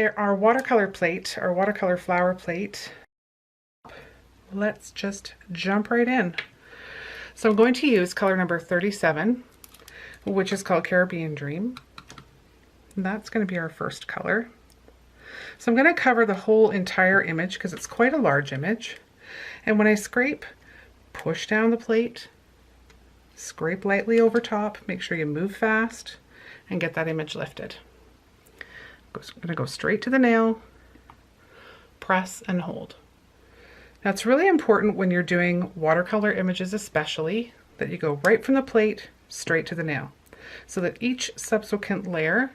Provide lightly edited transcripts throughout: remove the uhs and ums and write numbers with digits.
our watercolor plate, our watercolor flower plate, let's just jump right in. So I'm going to use color number 37, which is called Caribbean Dream. And that's going to be our first color. So I'm going to cover the whole entire image because it's quite a large image. And when I scrape, push down the plate, scrape lightly over top, make sure you move fast and get that image lifted. I'm going to go straight to the nail, press and hold. Now it's really important when you're doing watercolor images especially that you go right from the plate straight to the nail so that each subsequent layer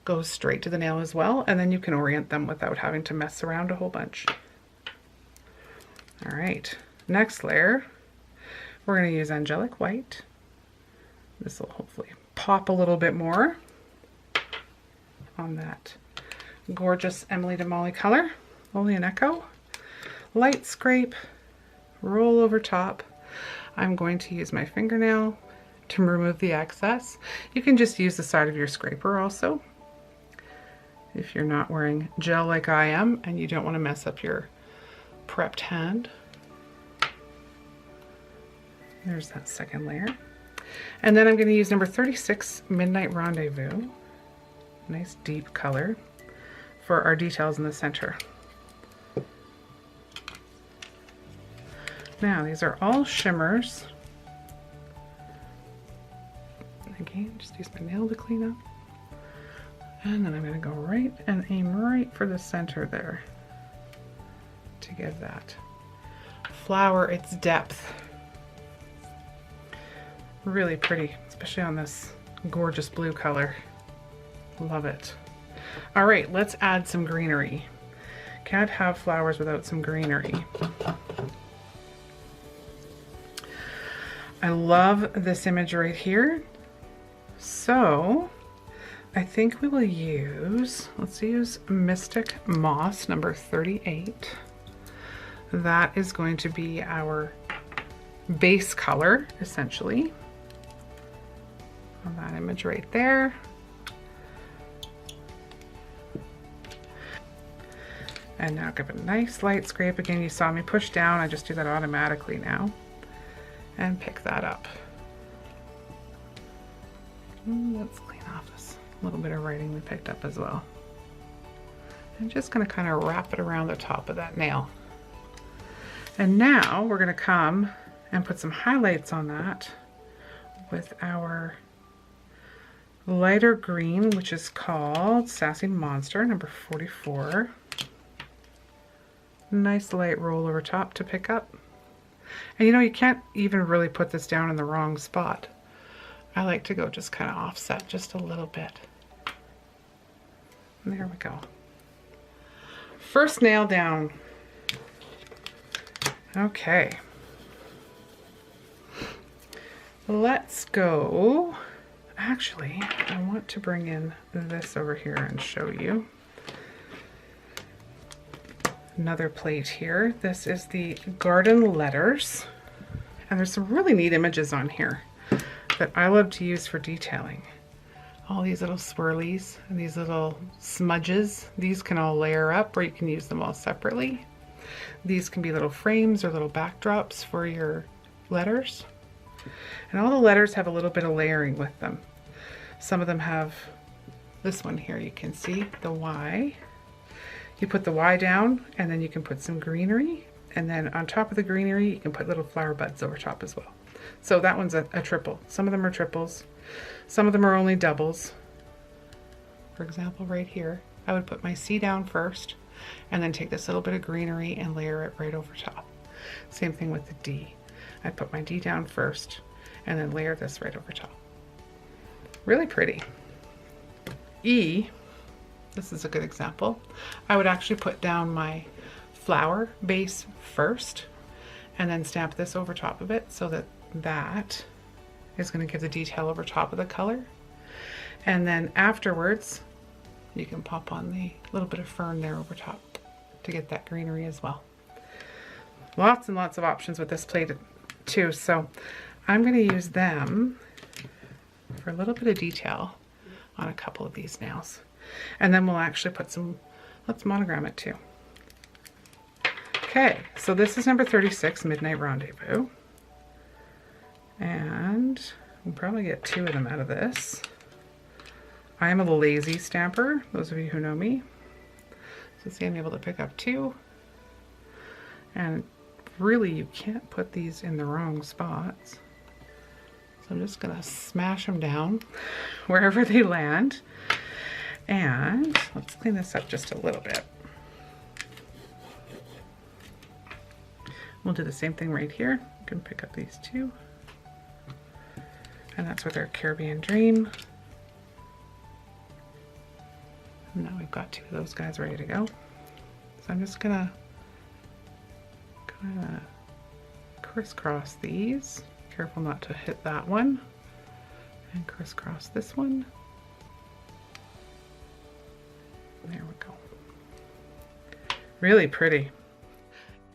goes straight to the nail as well, and then you can orient them without having to mess around a whole bunch. All right, next layer, we're going to use angelic white. This will hopefully pop a little bit more on that gorgeous Emily de Molly color. Only an echo. Light scrape, roll over top. I'm going to use my fingernail to remove the excess. You can just use the side of your scraper also if you're not wearing gel like I am and you don't want to mess up your prepped hand. There's that second layer. And then I'm going to use number 36, Midnight Rendezvous. Nice deep color for our details in the center. Now these are all shimmers. Again, just use my nail to clean up. And then I'm going to go right and aim right for the center there to give that flower its depth. Really pretty, especially on this gorgeous blue color. Love it. All right, let's add some greenery. Can't have flowers without some greenery. I love this image right here. So I think we will use, let's use Mystic Moss number 38. That is going to be our base color, essentially. On that image right there. And now give it a nice light scrape. Again, you saw me push down. I just do that automatically now. And pick that up. Let's clean off this little bit of writing we picked up as well. I'm just going to kind of wrap it around the top of that nail. And now we're going to come and put some highlights on that with our lighter green, which is called Sassy Monster, number 44. Nice light roll over top to pick up. And you know, you can't even really put this down in the wrong spot. I like to go just kind of offset just a little bit. And there we go. First nail down. Okay. Let's go. Actually, I want to bring in this over here and show you. Another plate here. This is the Garden Letters. And there's some really neat images on here that I love to use for detailing. All these little swirlies and these little smudges. These can all layer up, or you can use them all separately. These can be little frames or little backdrops for your letters. And all the letters have a little bit of layering with them. Some of them have this one here, you can see the Y. You put the Y down and then you can put some greenery, and then on top of the greenery you can put little flower buds over top as well. So that one's a triple. Some of them are triples. Some of them are only doubles. For example, right here, I would put my C down first and then take this little bit of greenery and layer it right over top. Same thing with the D. I'd put my D down first and then layer this right over top. Really pretty. E, this is a good example. I would actually put down my flower base first and then stamp this over top of it so that that is going to give the detail over top of the color. And then afterwards, you can pop on the little bit of fern there over top to get that greenery as well. Lots and lots of options with this plate too. So I'm going to use them for a little bit of detail on a couple of these nails. And then we'll actually put some Let's monogram it too. Okay, so this is number 36, Midnight Rendezvous. And we'll probably get 2 of them out of this. I am a lazy stamper, those of you who know me. So see, I'm able to pick up 2. And really, you can't put these in the wrong spots. So I'm just gonna smash them down wherever they land. And let's clean this up just a little bit. We'll do the same thing right here. You can pick up these 2. And that's with our Caribbean Dream. And now we've got 2 of those guys ready to go. So I'm just gonna kind of crisscross these. Careful not to hit that one. And crisscross this one. There we go. Really pretty.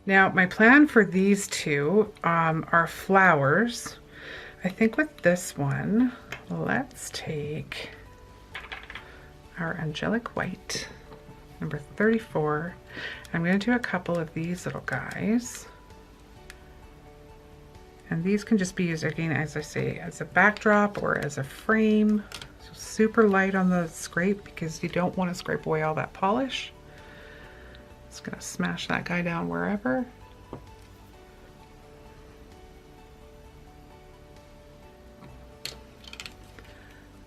Now my plan for these 2 are flowers. I think with this one, let's take our Angelic White, number 34. I'm going to do a couple of these little guys. And these can just be used again, as I say, as a backdrop or as a frame. So super light on the scrape because you don't want to scrape away all that polish. Just going to smash that guy down wherever.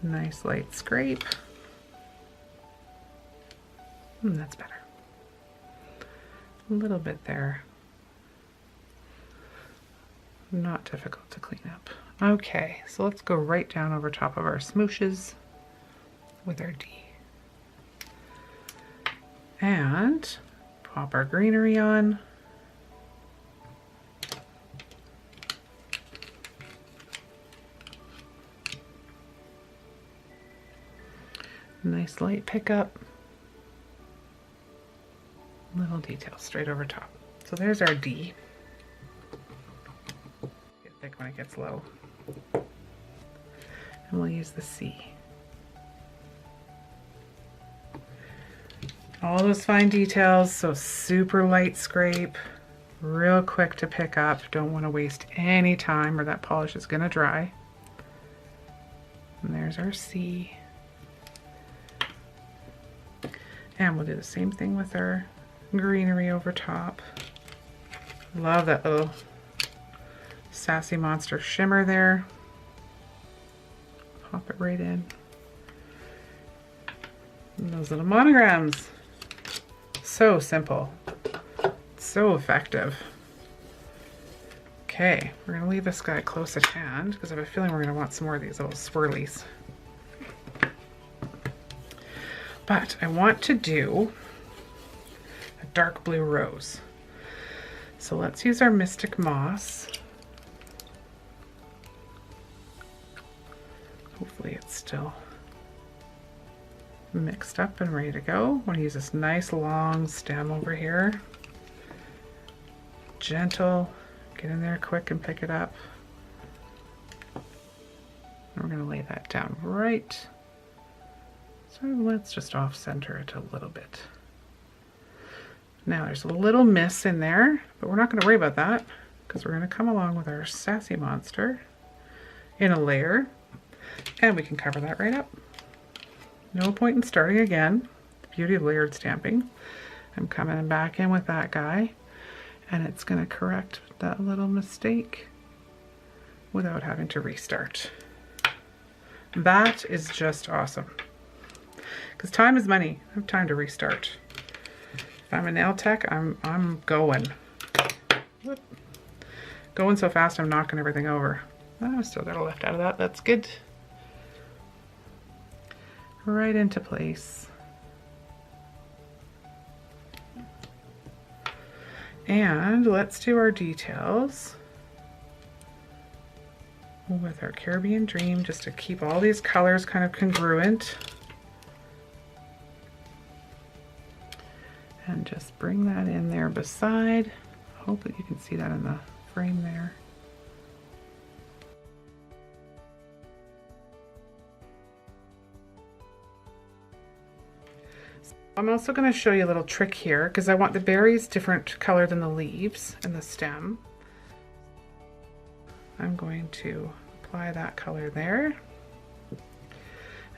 Nice light scrape. That's better. A little bit there. Not difficult to clean up. Okay, so let's go right down over top of our smooshes with our D. And pop our greenery on. Nice light pickup. Little details straight over top. So there's our D. Get thick when it gets low. And we'll use the C. All those fine details, so super light scrape, real quick to pick up. Don't want to waste any time or that polish is going to dry. And there's our C. And we'll do the same thing with our greenery over top. Love that little Sassy Monster shimmer there. Pop it right in. And those little monograms. So simple. So effective. Okay, we're going to leave this guy close at hand because I have a feeling we're going to want some more of these little swirlies. But I want to do a dark blue rose. So let's use our Mystic Moss. Hopefully it's still mixed up and ready to go. I want to use this nice long stem over here. Gentle, get in there quick and pick it up. And we're going to lay that down right. So let's just off center it a little bit. Now there's a little miss in there, but we're not going to worry about that because we're going to come along with our Sassy Monster in a layer and we can cover that right up. No point in starting again. The beauty of layered stamping. I'm coming back in with that guy and it's going to correct that little mistake without having to restart. That is just awesome. Because time is money. I have time to restart. If I'm a nail tech, I'm going. Whoop. Going so fast I'm knocking everything over. Oh, still got a lift out of that. That's good. Right into place. And let's do our details with our Caribbean Dream just to keep all these colors kind of congruent. And just bring that in there beside. Hope that you can see that in the frame there. I'm also going to show you a little trick here because I want the berries different color than the leaves and the stem. I'm going to apply that color there.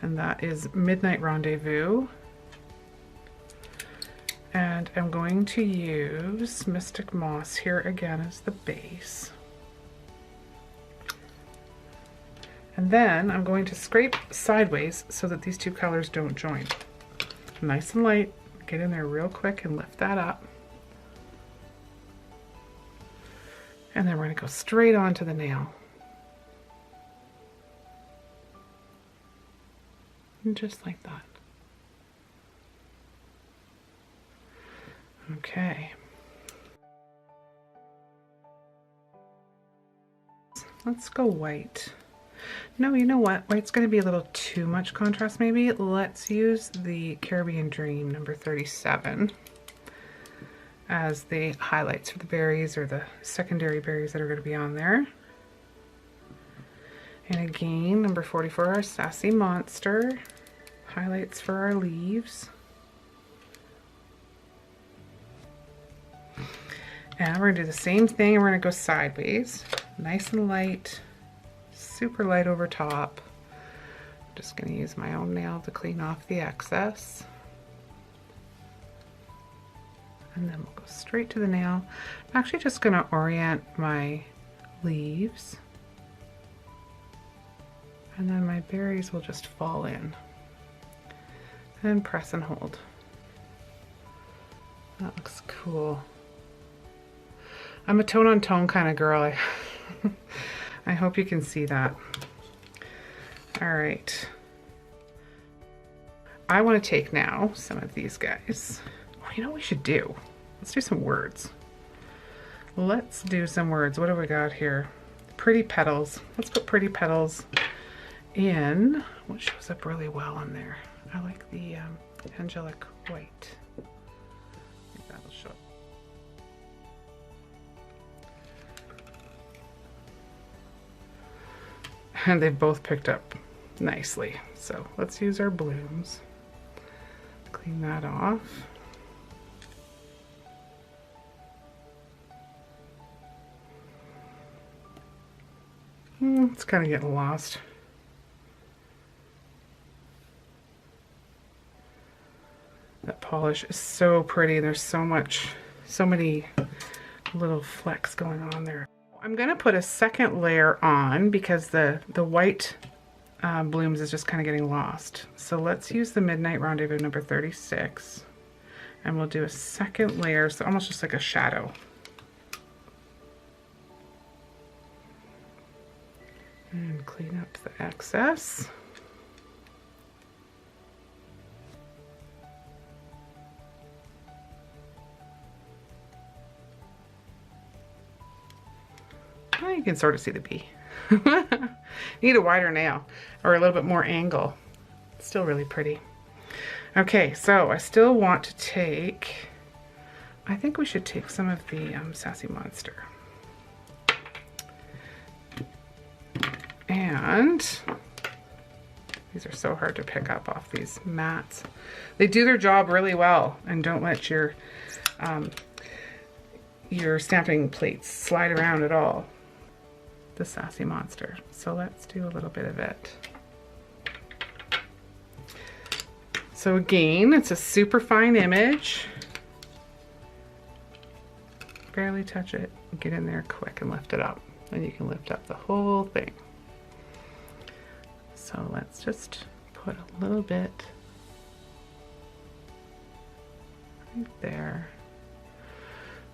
And that is Midnight Rendezvous. And I'm going to use Mystic Moss here again as the base. And then I'm going to scrape sideways so that these two colors don't join. Nice and light, get in there real quick and lift that up. And then we're going to go straight onto the nail. And just like that. Okay. Let's go white. No, you know what? White's going to be a little too much contrast maybe. Let's use the Caribbean Dream number 37 as the highlights for the berries or the secondary berries that are going to be on there. And again, number 44, our Sassy Monster. Highlights for our leaves. And we're going to do the same thing and we're going to go sideways. Nice and light. Super light over top. I'm just going to use my own nail to clean off the excess. And then we'll go straight to the nail. I'm actually just going to orient my leaves. And then my berries will just fall in. And press and hold. That looks cool. I'm a tone on tone kind of girl. I hope you can see that. All right. I want to take now some of these guys. Oh, you know what we should do? Let's do some words. Let's do some words. What do we got here? Pretty petals. Let's put pretty petals in what shows up really well on there. I like the angelic white. I think that'll show up. And they've both picked up nicely. So let's use our blooms. Clean that off. It's kind of getting lost. That polish is so pretty. There's so many little flecks going on there. I'm gonna put a second layer on because the white blooms is just kind of getting lost. So let's use the Midnight Rendezvous number 36 and we'll do a second layer, so almost just like a shadow. And clean up the excess. Well, you can sort of see the bee. Need a wider nail or a little bit more angle. It's still really pretty. Okay, so I still want to take, I think we should take some of the Sassy Monster. And these are so hard to pick up off these mats. They do their job really well and don't let your stamping plates slide around at all. The Sassy Monster. So let's do a little bit of it. So again, it's a super fine image. Barely touch it. Get in there quick and lift it up. And you can lift up the whole thing. So let's just put a little bit right there.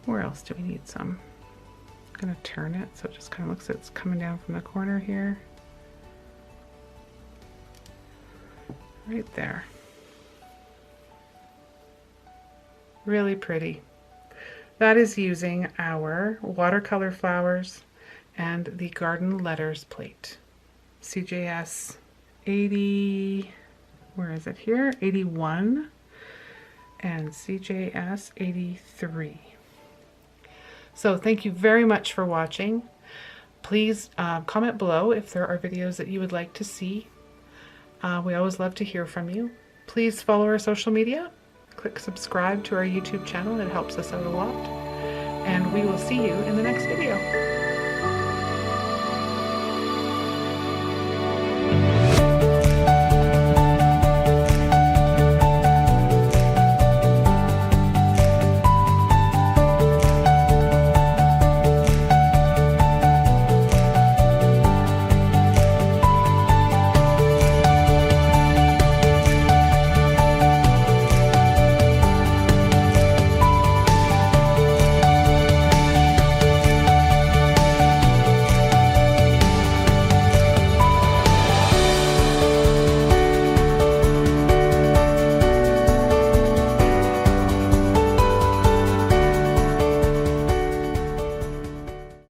Where else do we need some? I'm gonna turn it so it just kind of looks like it's coming down from the corner here. Right there. Really pretty. That is using our watercolor flowers and the garden letters plate. CJS 80, where is it here? 81 and CJS 83. So thank you very much for watching. Please comment below if there are videos that you would like to see. We always love to hear from you. Please follow our social media click subscribe to our YouTube channel. It helps us out a lot. And we will see you in the next video.